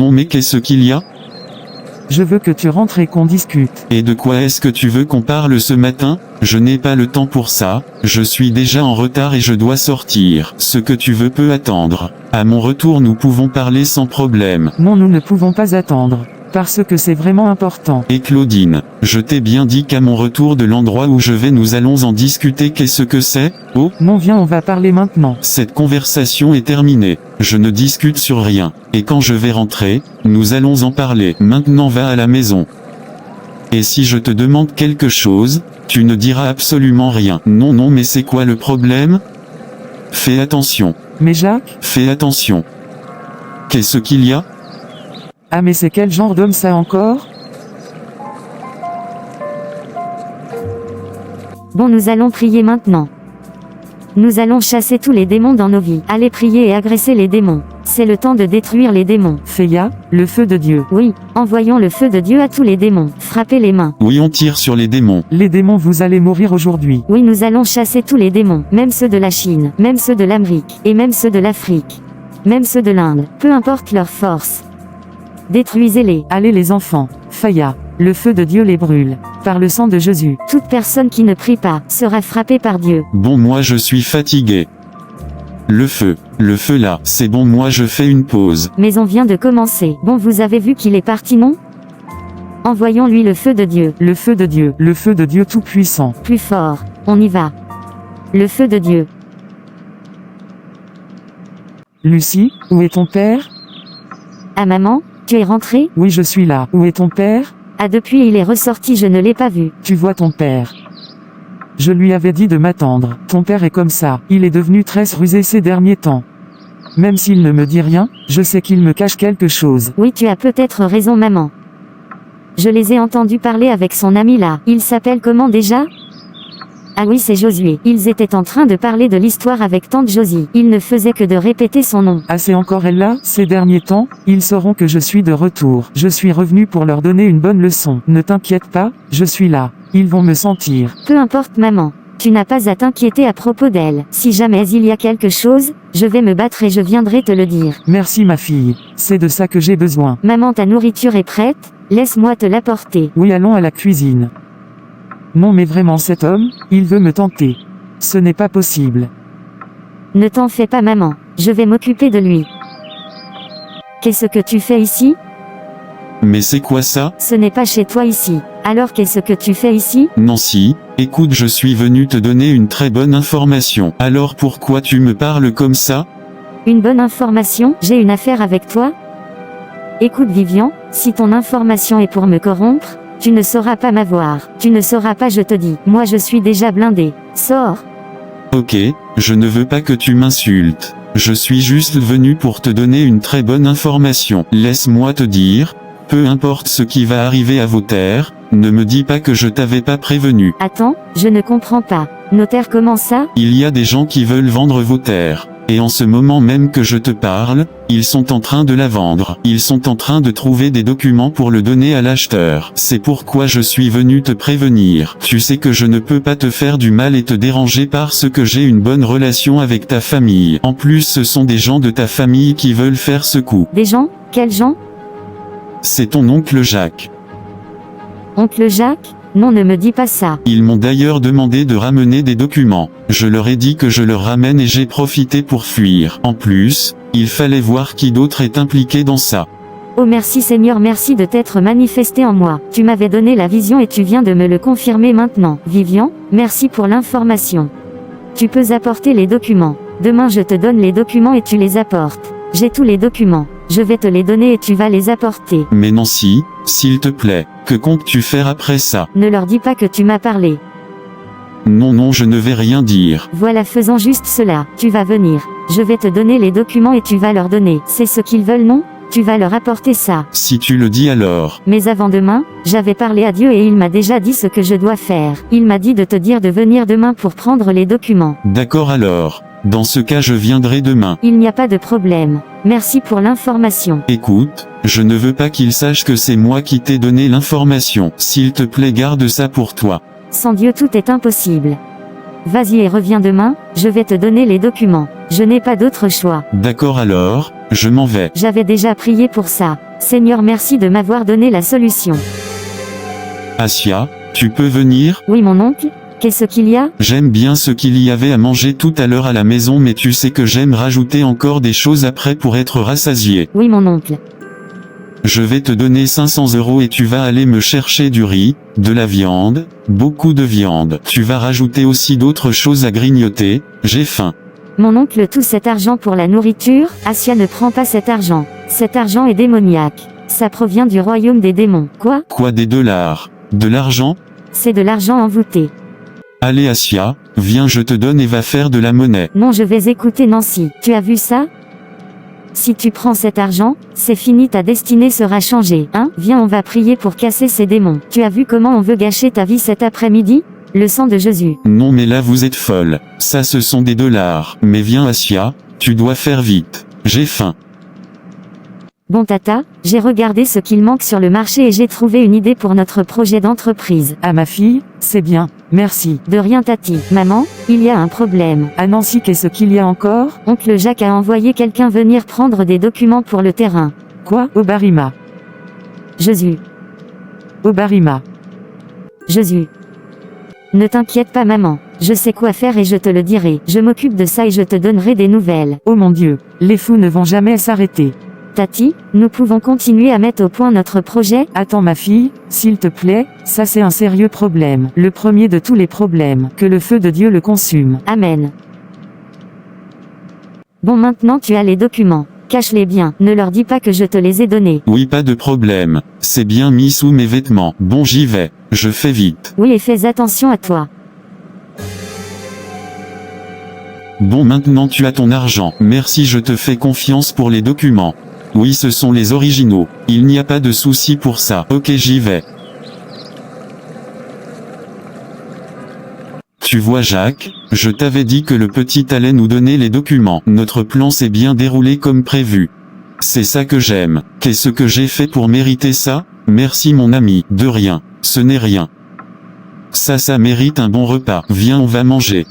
non mais qu'est-ce qu'il y a? Je veux que tu rentres et qu'on discute. Et de quoi est-ce que tu veux qu'on parle ce matin? Je n'ai pas le temps pour ça, je suis déjà en retard et je dois sortir. Ce que tu veux peut attendre. À mon retour nous pouvons parler sans problème. Non, nous ne pouvons pas attendre. Parce que c'est vraiment important. Et Claudine, je t'ai bien dit qu'à mon retour de l'endroit où je vais nous allons en discuter. Qu'est-ce que c'est? Oh, Non, viens, on va parler maintenant. cette conversation est terminée. Je ne discute sur rien. Et quand je vais rentrer, nous allons en parler. Maintenant va à la maison. Et si je te demande quelque chose, tu ne diras absolument rien. Non, non, mais c'est quoi le problème? Fais attention. Mais Jacques? Fais attention. Qu'est-ce qu'il y a? Ah, mais c'est quel genre d'homme ça encore? Bon, nous allons prier maintenant. Nous allons chasser tous les démons dans nos vies. Allez prier et agresser les démons. C'est le temps de détruire les démons. Féia, le feu de Dieu. Oui, envoyons le feu de Dieu à tous les démons. Frappez les mains. Oui, on tire sur les démons. Les démons, vous allez mourir aujourd'hui. Oui, nous allons chasser tous les démons. Même ceux de la Chine, même ceux de l'Amérique, et même ceux de l'Afrique. Même ceux de l'Inde. Peu importe leur force. Détruisez-les. Allez les enfants. Féia, le feu de Dieu les brûle. Par le sang de Jésus. Toute personne qui ne prie pas sera frappée par Dieu. Bon, moi je suis fatigué. Le feu là, c'est bon, moi je fais une pause. Mais on vient de commencer. Bon, vous avez vu qu'il est parti, non? Envoyons-lui le feu de Dieu. Le feu de Dieu tout-puissant. Plus fort. On y va. Le feu de Dieu. Lucie, où est ton père? Ah maman, tu es rentrée? Oui, je suis là. Où est ton père? Ah depuis il est ressorti, je ne l'ai pas vu. Tu vois ton père. Je lui avais dit de m'attendre. Ton père est comme ça. Il est devenu très rusé ces derniers temps. Même s'il ne me dit rien, je sais qu'il me cache quelque chose. Oui, tu as peut-être raison maman. Je les ai entendus parler avec son ami là. Il s'appelle comment déjà? Ah oui, c'est Josué. Ils étaient en train de parler de l'histoire avec tante Josie. Il ne faisait que de répéter son nom. Ah, c'est encore elle là? Ces derniers temps, ils sauront que je suis de retour. Je suis revenu pour leur donner une bonne leçon. Ne t'inquiète pas, je suis là. Ils vont me sentir. Peu importe maman. Tu n'as pas à t'inquiéter à propos d'elle. Si jamais il y a quelque chose, je vais me battre et je viendrai te le dire. Merci ma fille. C'est de ça que j'ai besoin. Maman, ta nourriture est prête? Laisse-moi te l'apporter. Oui, allons à la cuisine. Non mais vraiment cet homme, il veut me tenter. Ce n'est pas possible. Ne t'en fais pas maman. Je vais m'occuper de lui. Qu'est-ce que tu fais ici? Mais c'est quoi ça? Ce n'est pas chez toi ici. Alors qu'est-ce que tu fais ici? Nancy, écoute, je suis venu te donner une très bonne information. Alors pourquoi tu me parles comme ça? Une bonne information? J'ai une affaire avec toi? Écoute Vivian, si ton information est pour me corrompre, tu ne sauras pas m'avoir. Tu ne sauras pas, je te dis. Moi je suis déjà blindé. Sors. Ok, je ne veux pas que tu m'insultes. Je suis juste venu pour te donner une très bonne information. Laisse-moi te dire, peu importe ce qui va arriver à vos terres, ne me dis pas que je t'avais pas prévenu. Attends, je ne comprends pas. Notaire, comment ça? Il y a des gens qui veulent vendre vos terres. Et en ce moment même que je te parle, ils sont en train de la vendre. Ils sont en train de trouver des documents pour le donner à l'acheteur. C'est pourquoi je suis venu te prévenir. Tu sais que je ne peux pas te faire du mal et te déranger parce que j'ai une bonne relation avec ta famille. En plus, ce sont des gens de ta famille qui veulent faire ce coup. Des gens? Quels gens? C'est ton oncle Jacques. Oncle Jacques? Non, ne me dis pas ça. Ils m'ont d'ailleurs demandé de ramener des documents. Je leur ai dit que je leur ramène et j'ai profité pour fuir. En plus, il fallait voir qui d'autre est impliqué dans ça. Oh merci Seigneur, merci de t'être manifesté en moi. Tu m'avais donné la vision et tu viens de me le confirmer maintenant. Vivian, merci pour l'information. Tu peux apporter les documents. Demain je te donne les documents et tu les apportes. J'ai tous les documents. Je vais te les donner et tu vas les apporter. Mais Nancy, s'il te plaît, que comptes-tu faire après ça? Ne leur dis pas que tu m'as parlé. Non, non, je ne vais rien dire. Voilà, faisons juste cela. Tu vas venir. Je vais te donner les documents et tu vas leur donner. C'est ce qu'ils veulent, non? Tu vas leur apporter ça. Si tu le dis alors. Mais avant demain, j'avais parlé à Dieu et il m'a déjà dit ce que je dois faire. Il m'a dit de te dire de venir demain pour prendre les documents. D'accord alors. Dans ce cas, je viendrai demain. Il n'y a pas de problème. Merci pour l'information. Écoute, je ne veux pas qu'ils sachent que c'est moi qui t'ai donné l'information. S'il te plaît, garde ça pour toi. Sans Dieu, tout est impossible. Vas-y et reviens demain, je vais te donner les documents. Je n'ai pas d'autre choix. D'accord alors, je m'en vais. J'avais déjà prié pour ça. Seigneur, merci de m'avoir donné la solution. Assia, tu peux venir? Oui mon oncle, qu'est-ce qu'il y a? J'aime bien ce qu'il y avait à manger tout à l'heure à la maison, mais tu sais que j'aime rajouter encore des choses après pour être rassasié. Oui mon oncle. Je vais te donner 500 € et tu vas aller me chercher du riz, de la viande, beaucoup de viande. Tu vas rajouter aussi d'autres choses à grignoter, j'ai faim. Mon oncle, tout cet argent pour la nourriture? Assia ne prend pas cet argent. Cet argent est démoniaque. Ça provient du royaume des démons. Quoi? Quoi, des dollars? De l'argent? C'est de l'argent envoûté. Allez Assia, viens, je te donne et va faire de la monnaie. Non, je vais écouter Nancy. Tu as vu ça? Si tu prends cet argent, c'est fini, ta destinée sera changée, hein? Viens, on va prier pour casser ces démons. Tu as vu comment on veut gâcher ta vie cet après-midi? Le sang de Jésus. Non mais là vous êtes folle. Ça ce sont des dollars. Mais viens Assia, tu dois faire vite. J'ai faim. Bon tata, j'ai regardé ce qu'il manque sur le marché et j'ai trouvé une idée pour notre projet d'entreprise. Ah ma fille, c'est bien, merci. De rien tati. Maman, il y a un problème. Ah Nancy, qu'est-ce qu'il y a encore? Oncle Jacques a envoyé quelqu'un venir prendre des documents pour le terrain. Quoi? Obarima. Jésus. Obarima. Jésus. Ne t'inquiète pas maman, je sais quoi faire et je te le dirai. Je m'occupe de ça et je te donnerai des nouvelles. Oh mon Dieu, les fous ne vont jamais s'arrêter. Tati, nous pouvons continuer à mettre au point notre projet? Attends ma fille, s'il te plaît, ça c'est un sérieux problème. Le premier de tous les problèmes. Que le feu de Dieu le consume. Amen. Bon, maintenant tu as les documents. Cache-les bien, ne leur dis pas que je te les ai donnés. Oui, pas de problème. C'est bien mis sous mes vêtements. Bon, j'y vais. Je fais vite. Oui, et fais attention à toi. Bon, maintenant tu as ton argent. Merci, je te fais confiance pour les documents. Oui, ce sont les originaux. Il n'y a pas de souci pour ça. Ok, j'y vais. Tu vois Jacques, je t'avais dit que le petit allait nous donner les documents. Notre plan s'est bien déroulé comme prévu. C'est ça que j'aime. Qu'est-ce que j'ai fait pour mériter ça? Merci mon ami. De rien. Ce n'est rien. Ça mérite un bon repas. Viens, on va manger.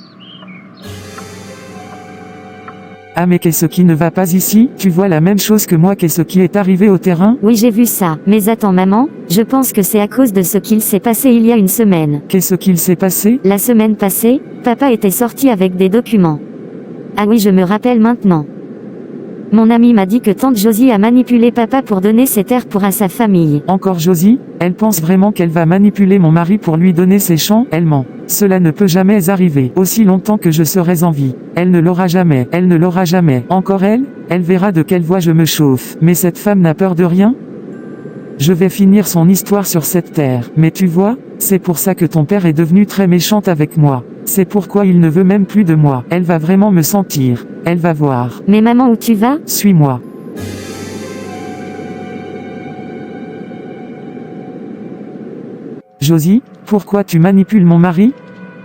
Ah mais qu'est-ce qui ne va pas ici? Tu vois la même chose que moi, qu'est-ce qui est arrivé au terrain? Oui, j'ai vu ça. Mais attends maman, je pense que c'est à cause de ce qu'il s'est passé il y a une semaine. Qu'est-ce qu'il s'est passé? La semaine passée, papa était sorti avec des documents. Ah oui, je me rappelle maintenant. Mon ami m'a dit que tante Josie a manipulé papa pour donner ses terres à sa famille. Encore Josie? Elle pense vraiment qu'elle va manipuler mon mari pour lui donner ses champs? Elle ment. Cela ne peut jamais arriver. Aussi longtemps que je serai en vie. Elle ne l'aura jamais. Elle ne l'aura jamais. Encore elle? Elle verra de quelle voie je me chauffe. Mais cette femme n'a peur de rien? Je vais finir son histoire sur cette terre. Mais tu vois, c'est pour ça que ton père est devenu très méchante avec moi. C'est pourquoi il ne veut même plus de moi. Elle va vraiment me sentir. Elle va voir. Mais maman, où tu vas? Suis-moi. Josie, pourquoi tu manipules mon mari?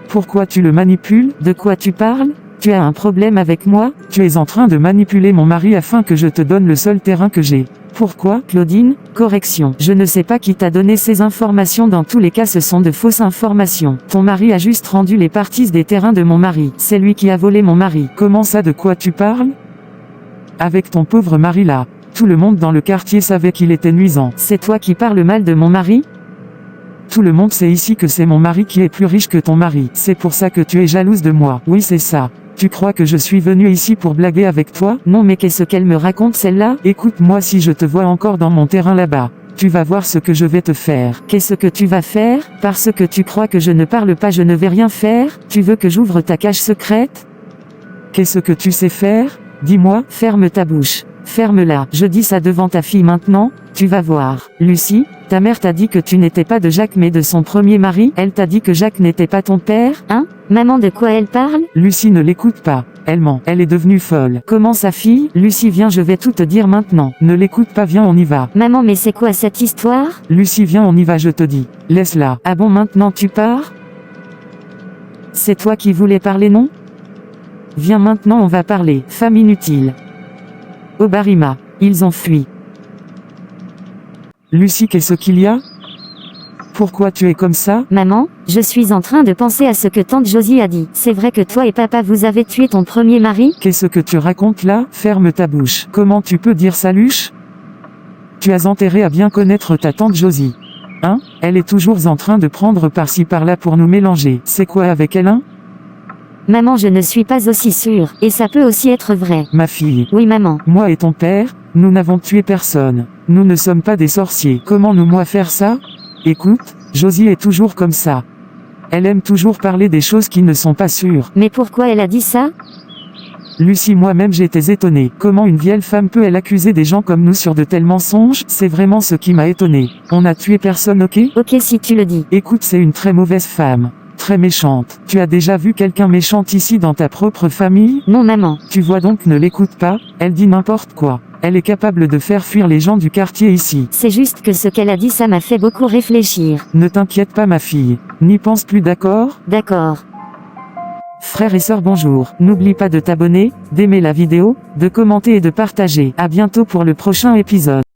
Pourquoi tu le manipules? De quoi tu parles? Tu as un problème avec moi? Tu es en train de manipuler mon mari afin que je te donne le seul terrain que j'ai. Pourquoi, Claudine? Correction. Je ne sais pas qui t'a donné ces informations, dans tous les cas ce sont de fausses informations. Ton mari a juste rendu les parties des terrains de mon mari. C'est lui qui a volé mon mari. Comment ça, de quoi tu parles? Avec ton pauvre mari là. Tout le monde dans le quartier savait qu'il était nuisant. C'est toi qui parles mal de mon mari? Tout le monde sait ici que c'est mon mari qui est plus riche que ton mari. C'est pour ça que tu es jalouse de moi. Oui, c'est ça. Tu crois que je suis venu ici pour blaguer avec toi? Non, mais qu'est-ce qu'elle me raconte celle-là? Écoute-moi, si je te vois encore dans mon terrain là-bas, tu vas voir ce que je vais te faire. Qu'est-ce que tu vas faire? Parce que tu crois que je ne parle pas, je ne vais rien faire? Tu veux que j'ouvre ta cage secrète? Qu'est-ce que tu sais faire? Dis-moi, ferme ta bouche. Ferme-la. Je dis ça devant ta fille maintenant, tu vas voir. Lucie, ta mère t'a dit que tu n'étais pas de Jacques mais de son premier mari? Elle t'a dit que Jacques n'était pas ton père? Hein? Maman, de quoi elle parle? Lucie ne l'écoute pas. Elle ment. Elle est devenue folle. Comment sa fille? Lucie, viens, je vais tout te dire maintenant. Ne l'écoute pas, viens, on y va. Maman, mais c'est quoi cette histoire? Lucie, viens, on y va, je te dis. Laisse-la. Ah bon, maintenant tu pars? C'est toi qui voulais parler, non? Viens maintenant, on va parler. Femme inutile. Obarima. Ils ont fui. Lucie, qu'est-ce qu'il y a? Pourquoi tu es comme ça? Maman, je suis en train de penser à ce que tante Josie a dit. C'est vrai que toi et papa vous avez tué ton premier mari? Qu'est-ce que tu racontes là? Ferme ta bouche. Comment tu peux dire ça, Luche? Tu as intérêt à bien connaître ta tante Josie. Hein? Elle est toujours en train de prendre par-ci par-là pour nous mélanger. C'est quoi avec elle, hein? Maman, je ne suis pas aussi sûre, et ça peut aussi être vrai. Ma fille. Oui maman. Moi et ton père, nous n'avons tué personne. Nous ne sommes pas des sorciers. Comment nous faire ça? Écoute, Josie est toujours comme ça. Elle aime toujours parler des choses qui ne sont pas sûres. Mais pourquoi elle a dit ça? Lucie, moi-même j'étais étonné. Comment une vieille femme peut-elle accuser des gens comme nous sur de tels mensonges? C'est vraiment ce qui m'a étonné. On n'a tué personne, ok? Ok si tu le dis. Écoute, c'est une très mauvaise femme. Très méchante. Tu as déjà vu quelqu'un méchant ici dans ta propre famille? Non maman. Tu vois donc, ne l'écoute pas, elle dit n'importe quoi. Elle est capable de faire fuir les gens du quartier ici. C'est juste que ce qu'elle a dit ça m'a fait beaucoup réfléchir. Ne t'inquiète pas ma fille. N'y pense plus, d'accord? D'accord. Frères et sœurs, bonjour. N'oublie pas de t'abonner, d'aimer la vidéo, de commenter et de partager. À bientôt pour le prochain épisode.